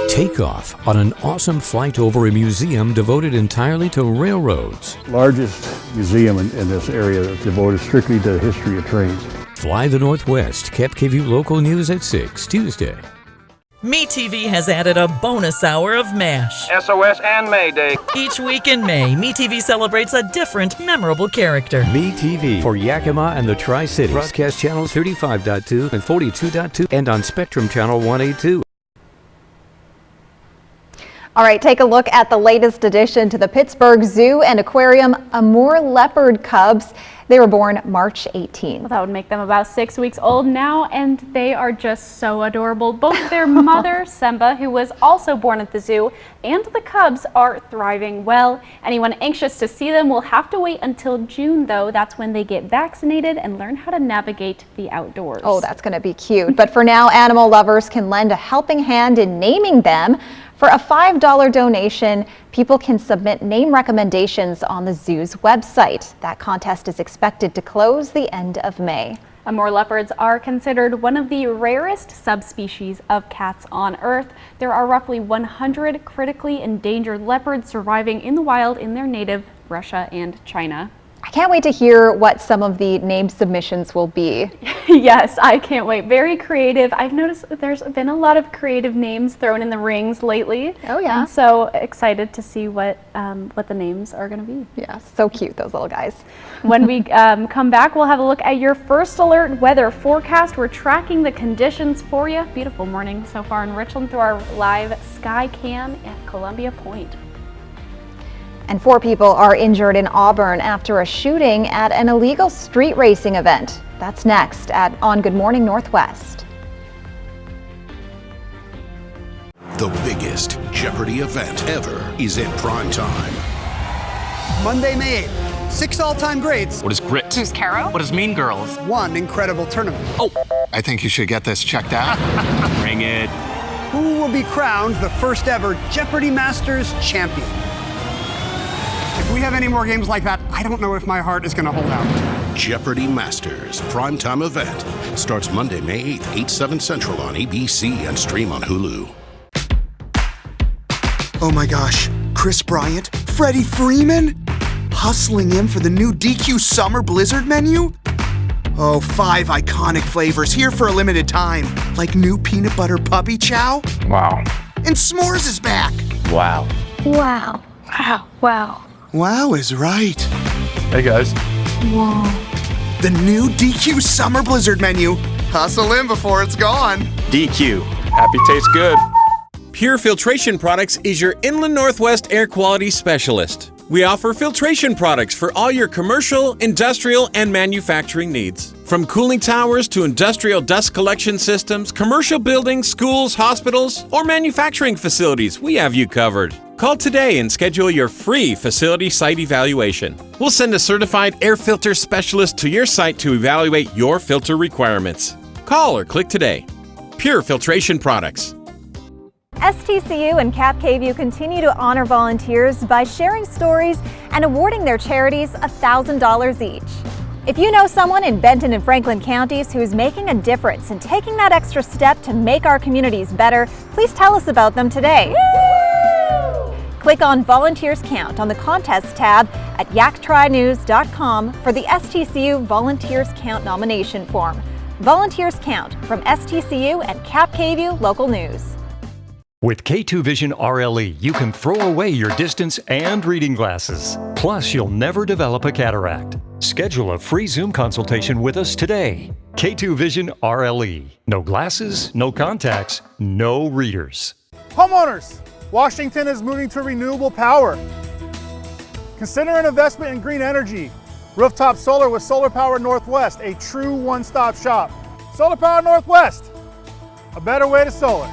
Take off on an awesome flight over a museum devoted entirely to railroads. Largest museum in this area devoted strictly to the history of trains. Fly the Northwest. Cap KView local news at 6 Tuesday. MeTV has added a bonus hour of MASH. SOS and Mayday. Each week in May, MeTV celebrates a different memorable character. MeTV for Yakima and the Tri-Cities. Broadcast channels 35.2 and 42.2 and on Spectrum Channel 182. All right, take a look at the latest addition to the Pittsburgh Zoo and Aquarium, Amur leopard cubs. They were born March 18. Well, that would make them about 6 weeks old now, and they are just so adorable. Both their mother, Semba, who was also born at the zoo, and the cubs are thriving well. Anyone anxious to see them will have to wait until June, though. That's when they get vaccinated and learn how to navigate the outdoors. Oh, that's going to be cute. But for now, animal lovers can lend a helping hand in naming them. For a $5 donation, people can submit name recommendations on the zoo's website. That contest is expected to close the end of May. Amur leopards are considered one of the rarest subspecies of cats on Earth. There are roughly 100 critically endangered leopards surviving in the wild in their native Russia and China. I can't wait to hear what some of the name submissions will be. Yes, I can't wait. Very creative. I've noticed there's been a lot of creative names thrown in the rings lately. Oh yeah. I'm so excited to see what the names are going to be. Yeah, so cute, those little guys. When we come back, we'll have a look at your first alert weather forecast. We're tracking the conditions for you. Beautiful morning so far in Richland through our live sky cam at Columbia Point. And 4 people are injured in Auburn after a shooting at an illegal street racing event. That's next on Good Morning Northwest. The biggest Jeopardy event ever is in prime time. Monday, May 8th. 6 all-time greats. What is grit? Who's Caro? What is Mean Girls? One incredible tournament. Oh, I think you should get this checked out. bring it. Who will be crowned the first ever Jeopardy Masters champion? If we have any more games like that, I don't know if my heart is going to hold out. Jeopardy Masters primetime event starts Monday, May 8th, 8/7 Central on ABC and stream on Hulu. Oh my gosh, Chris Bryant, Freddie Freeman, hustling in for the new DQ Summer Blizzard menu? Oh, 5 iconic flavors here for a limited time, like new peanut butter puppy chow. Wow. And s'mores is back. Wow. Wow. Wow. Wow. Wow is right. Hey guys. Whoa. The new DQ Summer Blizzard menu. Hustle in before it's gone. DQ. Happy tastes good. Pure Filtration Products is your Inland Northwest air quality specialist. We offer filtration products for all your commercial, industrial, and manufacturing needs. From cooling towers to industrial dust collection systems, commercial buildings, schools, hospitals, or manufacturing facilities, we have you covered. Call today and schedule your free facility site evaluation. We'll send a certified air filter specialist to your site to evaluate your filter requirements. Call or click today. Pure Filtration Products. STCU and Cap KView continue to honor volunteers by sharing stories and awarding their charities $1,000 each. If you know someone in Benton and Franklin counties who is making a difference and taking that extra step to make our communities better, please tell us about them today. Click on Volunteers Count on the Contest tab at yaktrynews.com for the STCU Volunteers Count nomination form. Volunteers Count from STCU and Cap KView Local News. With K2 Vision RLE, you can throw away your distance and reading glasses. Plus, you'll never develop a cataract. Schedule a free Zoom consultation with us today. K2 Vision RLE. No glasses, no contacts, no readers. Homeowners, Washington is moving to renewable power. Consider an investment in green energy. Rooftop solar with Solar Power Northwest, a true one-stop shop. Solar Power Northwest, a better way to solar.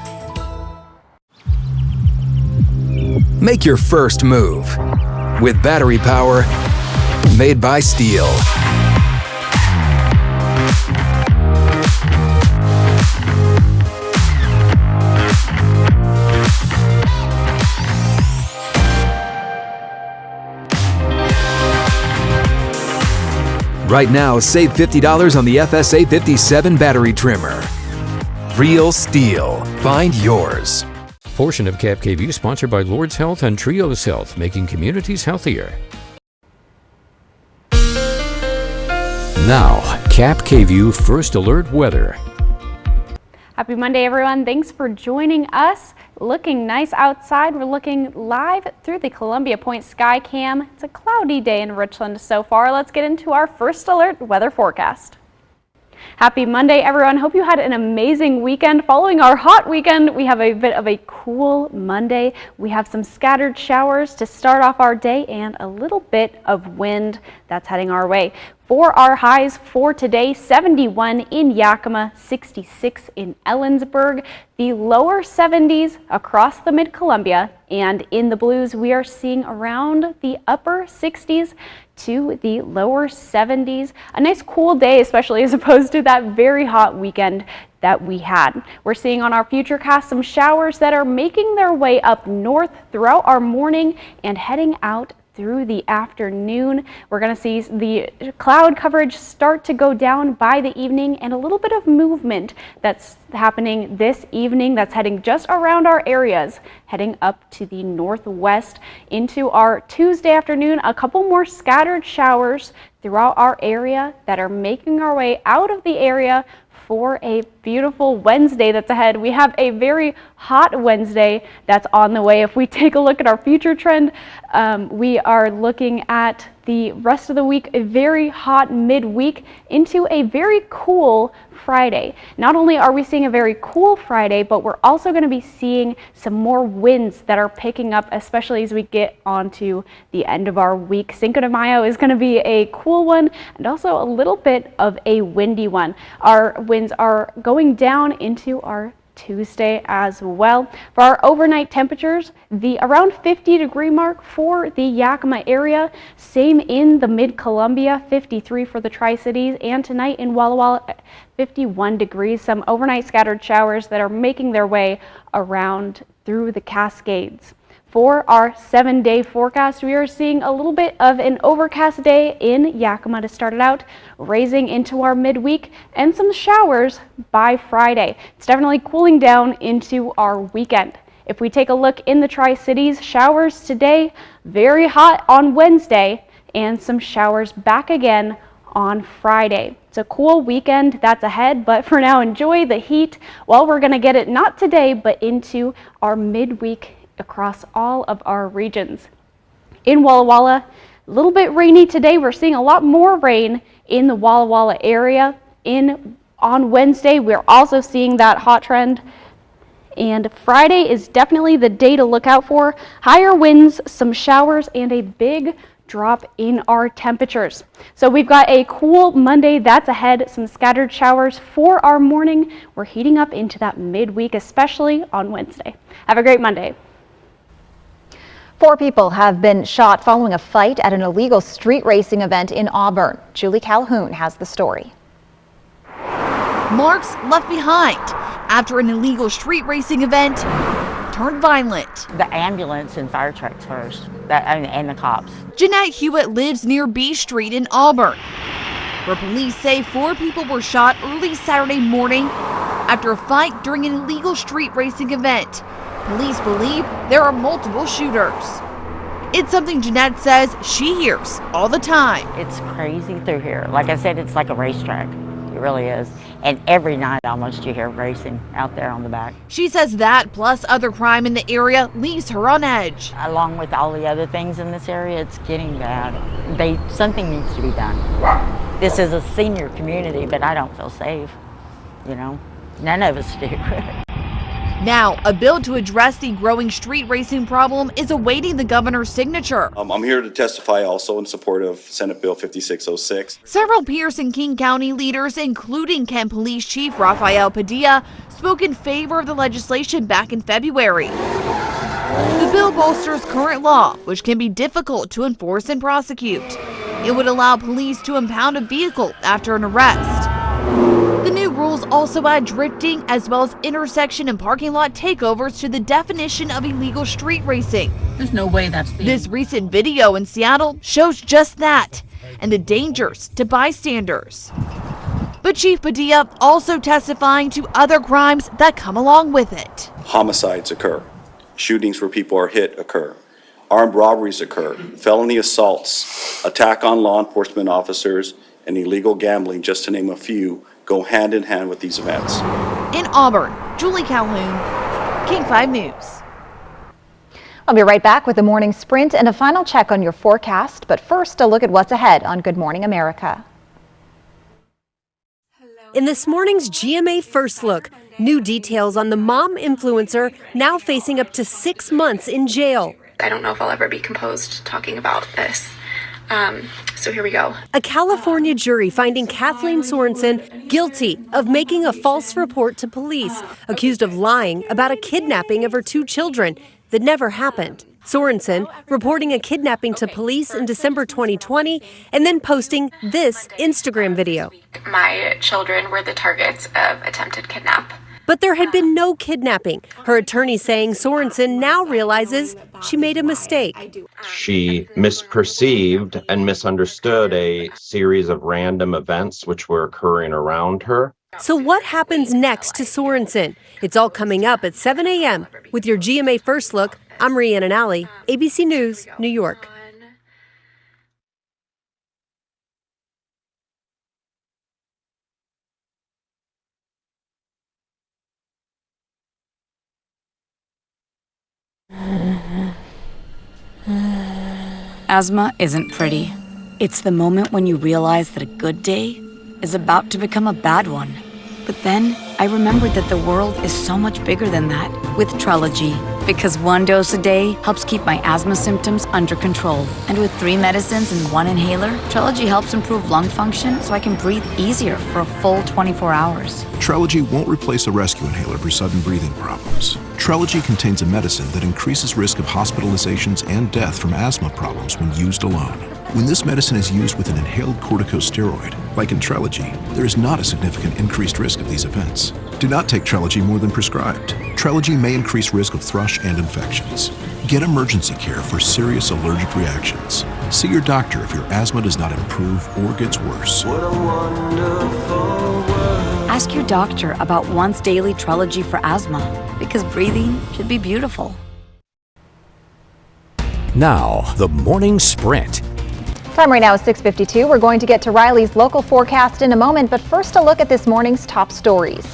Make your first move with battery power made by Steel. Right now, save $50 on the FSA 57 battery trimmer. Real Steel. Find yours. Portion of Cap KVU sponsored by Lord's Health and Trios Health, making communities healthier. Now, Cap KVU First Alert Weather. Happy Monday, everyone. Thanks for joining us. Looking nice outside. We're looking live through the Columbia Point Sky Cam. It's a cloudy day in Richland so far. Let's get into our First Alert weather forecast. Happy Monday, everyone. Hope you had an amazing weekend. Following our hot weekend, we have a bit of a cool Monday. We have some scattered showers to start off our day and a little bit of wind that's heading our way. For our highs for today, 71 in Yakima, 66 in Ellensburg, the lower 70s across the Mid-Columbia, and in the Blues, we are seeing around the upper 60s to the lower 70s. A nice cool day, especially as opposed to that very hot weekend that we had. We're seeing on our futurecast some showers that are making their way up north throughout our morning and heading out through the afternoon. We're going to see the cloud coverage start to go down by the evening, and a little bit of movement that's happening this evening that's heading just around our areas, heading up to the northwest into our Tuesday afternoon. A couple more scattered showers throughout our area that are making our way out of the area for a beautiful Wednesday that's ahead. We have a very hot Wednesday that's on the way. If we take a look at our future trend, we are looking at the rest of the week, a very hot midweek into a very cool Friday. Not only are we seeing a very cool Friday, but we're also going to be seeing some more winds that are picking up, especially as we get onto the end of our week. Cinco de Mayo is going to be a cool one and also a little bit of a windy one. Our winds are going down into our Tuesday as well. For our overnight temperatures, the around 50-degree mark for the Yakima area, same in the Mid-Columbia, 53 for the Tri-Cities, and tonight in Walla Walla, 51 degrees. Some overnight scattered showers that are making their way around through the Cascades. For our 7-day forecast, we are seeing a little bit of an overcast day in Yakima to start it out, raising into our midweek, and some showers by Friday. It's definitely cooling down into our weekend. If we take a look in the Tri-Cities, showers today, very hot on Wednesday, and some showers back again on Friday. It's a cool weekend that's ahead, but for now, enjoy the heat. Well, we're going to get it not today, but into our midweek across all of our regions. In Walla Walla, a little bit rainy today. We're seeing a lot more rain in the Walla Walla area. On Wednesday, we're also seeing that hot trend. And Friday is definitely the day to look out for. Higher winds, some showers, and a big drop in our temperatures. So we've got a cool Monday that's ahead, some scattered showers for our morning. We're heating up into that midweek, especially on Wednesday. Have a great Monday. 4 people have been shot following a fight at an illegal street racing event in Auburn. Julie Calhoun has the story. Marks left behind after an illegal street racing event turned violent. The ambulance and fire trucks first, and the cops. Jeanette Hewitt lives near B Street in Auburn, where police say 4 people were shot early Saturday morning after a fight during an illegal street racing event. Police believe there are multiple shooters. It's something Jeanette says she hears all the time. It's crazy through here. Like I said, it's like a racetrack. It really is. And every night almost you hear racing out there on the back. She says that plus other crime in the area leaves her on edge. Along with all the other things in this area, it's getting bad. Something needs to be done. This is a senior community, but I don't feel safe. You know, none of us do. Now, a bill to address the growing street racing problem is awaiting the governor's signature. I'm here to testify also in support of Senate Bill 5606. Several Pierce and King County leaders, including Kent Police Chief Rafael Padilla, spoke in favor of the legislation back in February. The bill bolsters current law, which can be difficult to enforce and prosecute. It would allow police to impound a vehicle after an arrest. The new rules also add drifting as well as intersection and parking lot takeovers to the definition of illegal street racing. There's no way that's This recent video in Seattle shows just that and the dangers to bystanders. But Chief Padilla also testifying to other crimes that come along with it. Homicides occur. Shootings where people are hit occur. Armed robberies occur. Felony assaults, attack on law enforcement officers, and illegal gambling, just to name a few, go hand in hand with these events. In Auburn, Julie Calhoun, King 5 News. I'll be right back with the morning sprint and a final check on your forecast. But first, a look at what's ahead on Good Morning America. In this morning's GMA First Look, new details on the mom influencer now facing up to 6 months in jail. I don't know if I'll ever be composed talking about this. So here we go. A California jury finding Kathleen Sorensen guilty of making a false report to police, accused of lying about a kidnapping of her 2 children that never happened. Sorensen reporting a kidnapping to police in December 2020 and then posting this Instagram video. My children were the targets of attempted kidnap. But there had been no kidnapping. Her attorney saying Sorensen now realizes she made a mistake. She misperceived and misunderstood a series of random events which were occurring around her. So what happens next to Sorensen? It's all coming up at 7 a.m. with your GMA First Look. I'm Rhiannon Alley, ABC News, New York. Asthma isn't pretty. It's the moment when you realize that a good day is about to become a bad one. But then I remembered that the world is so much bigger than that with Trelegy. Because 1 dose a day helps keep my asthma symptoms under control. And with 3 medicines and 1 inhaler, Trelegy helps improve lung function so I can breathe easier for a full 24 hours. Trelegy won't replace a rescue inhaler for sudden breathing problems. Trelegy contains a medicine that increases risk of hospitalizations and death from asthma problems when used alone. When this medicine is used with an inhaled corticosteroid, like in Trelegy, there is not a significant increased risk of these events. Do not take Trelegy more than prescribed. Trelegy may increase risk of thrush and infections. Get emergency care for serious allergic reactions. See your doctor if your asthma does not improve or gets worse. Ask your doctor about once daily Trelegy for asthma, because breathing should be beautiful. Now, the morning sprint. Time right now is 6:52. We're going to get to Riley's local forecast in a moment, but first a look at this morning's top stories.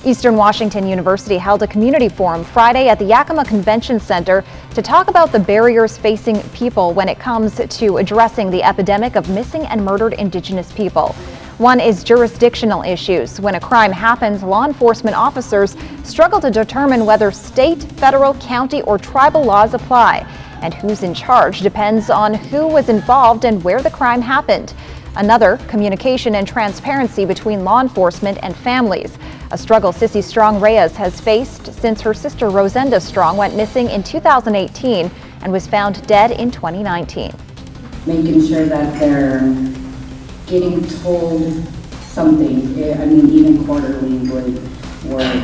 Eastern Washington University held a community forum Friday at the Yakima Convention Center to talk about the barriers facing people when it comes to addressing the epidemic of missing and murdered Indigenous people. One is jurisdictional issues. When a crime happens, law enforcement officers struggle to determine whether state, federal, county, or tribal laws apply. And who's in charge depends on who was involved and where the crime happened. Another, communication and transparency between law enforcement and families. A struggle Sissy Strong Reyes has faced since her sister Rosenda Strong went missing in 2018 and was found dead in 2019. Making sure that they're getting told something, I mean, even quarterly would work,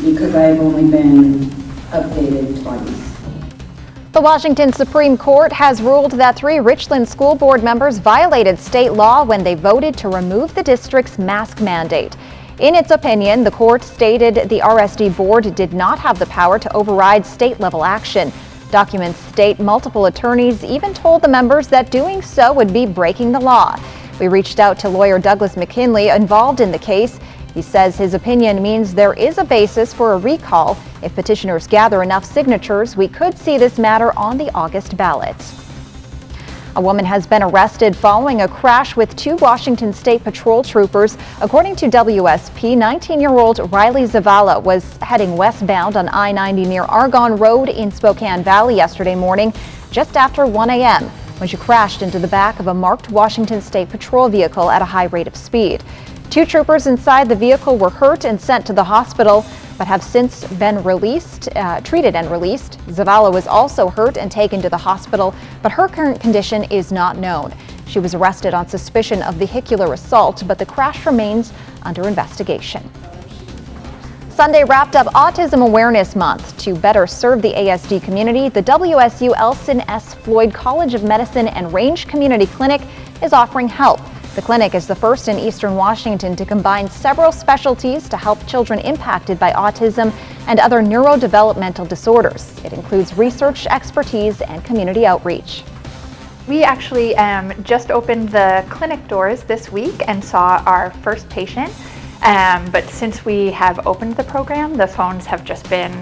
because I've only been updated twice. The Washington Supreme Court has ruled that 3 Richland School Board members violated state law when they voted to remove the district's mask mandate. In its opinion, the court stated the RSD board did not have the power to override state-level action. Documents state multiple attorneys even told the members that doing so would be breaking the law. We reached out to lawyer Douglas McKinley involved in the case. He says his opinion means there is a basis for a recall. If petitioners gather enough signatures, we could see this matter on the August ballot. A woman has been arrested following a crash with 2 Washington State Patrol troopers. According to WSP, 19-year-old Riley Zavala was heading westbound on I-90 near Argonne Road in Spokane Valley yesterday morning, just after 1 a.m. when she crashed into the back of a marked Washington State Patrol vehicle at a high rate of speed. 2 troopers inside the vehicle were hurt and sent to the hospital, but have since been treated and released. Zavala was also hurt and taken to the hospital, but her current condition is not known. She was arrested on suspicion of vehicular assault, but the crash remains under investigation. Sunday wrapped up Autism Awareness Month. To better serve the ASD community, the WSU Elson S. Floyd College of Medicine and Range Community Clinic is offering help. The clinic is the first in Eastern Washington to combine several specialties to help children impacted by autism and other neurodevelopmental disorders. It includes research, expertise, and community outreach. We actually just opened the clinic doors this week and saw our first patient. But since we have opened the program, the phones have just been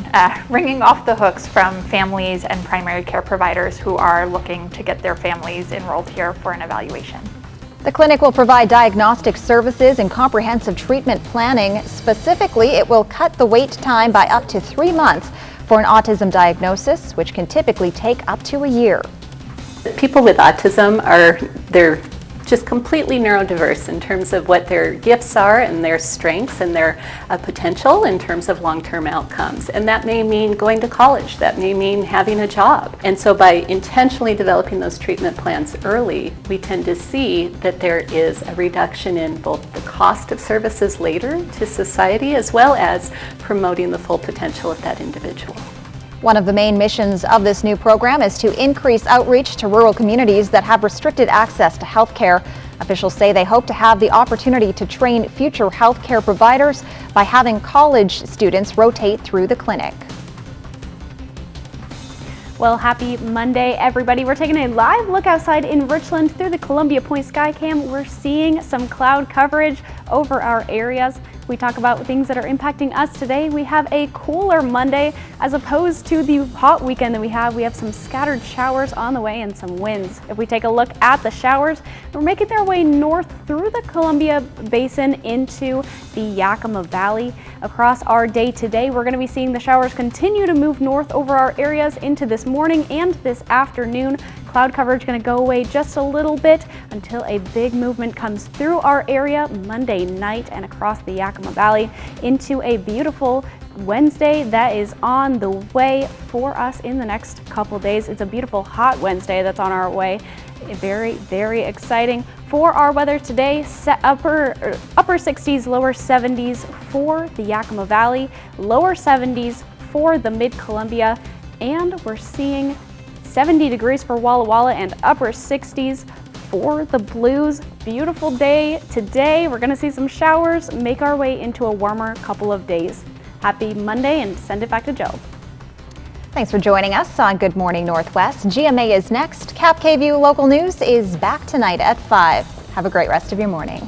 ringing off the hooks from families and primary care providers who are looking to get their families enrolled here for an evaluation. The clinic will provide diagnostic services and comprehensive treatment planning. Specifically, it will cut the wait time by up to 3 months for an autism diagnosis, which can typically take up to a year. People with autism they're just completely neurodiverse in terms of what their gifts are and their strengths and their potential in terms of long-term outcomes. And that may mean going to college, that may mean having a job. And so by intentionally developing those treatment plans early, we tend to see that there is a reduction in both the cost of services later to society as well as promoting the full potential of that individual. One of the main missions of this new program is to increase outreach to rural communities that have restricted access to health care. Officials say they hope to have the opportunity to train future health care providers by having college students rotate through the clinic. Well, happy Monday, everybody. We're taking a live look outside in Richland through the Columbia Point Skycam. We're seeing some cloud coverage over our areas. We talk about things that are impacting us today. We have a cooler Monday as opposed to the hot weekend that we have. We have some scattered showers on the way and some winds. If we take a look at the showers, they're making their way north through the Columbia Basin into the Yakima Valley. Across our day today, we're going to be seeing the showers continue to move north over our areas into this morning and this afternoon. Cloud coverage going to go away just a little bit until a big movement comes through our area Monday night and across the Yakima Valley into a beautiful Wednesday that is on the way for us in the next couple days. It's a beautiful hot Wednesday that's on our way. Very, very exciting. For our weather today, upper 60s, lower 70s for the Yakima Valley, lower 70s for the Mid-Columbia, and we're seeing 70 degrees for Walla Walla and upper 60s for the Blues. Beautiful day today. We're going to see some showers, make our way into a warmer couple of days. Happy Monday, and send it back to Joe. Thanks for joining us on Good Morning Northwest. GMA is next. Cap KVUE Local News is back tonight at 5. Have a great rest of your morning.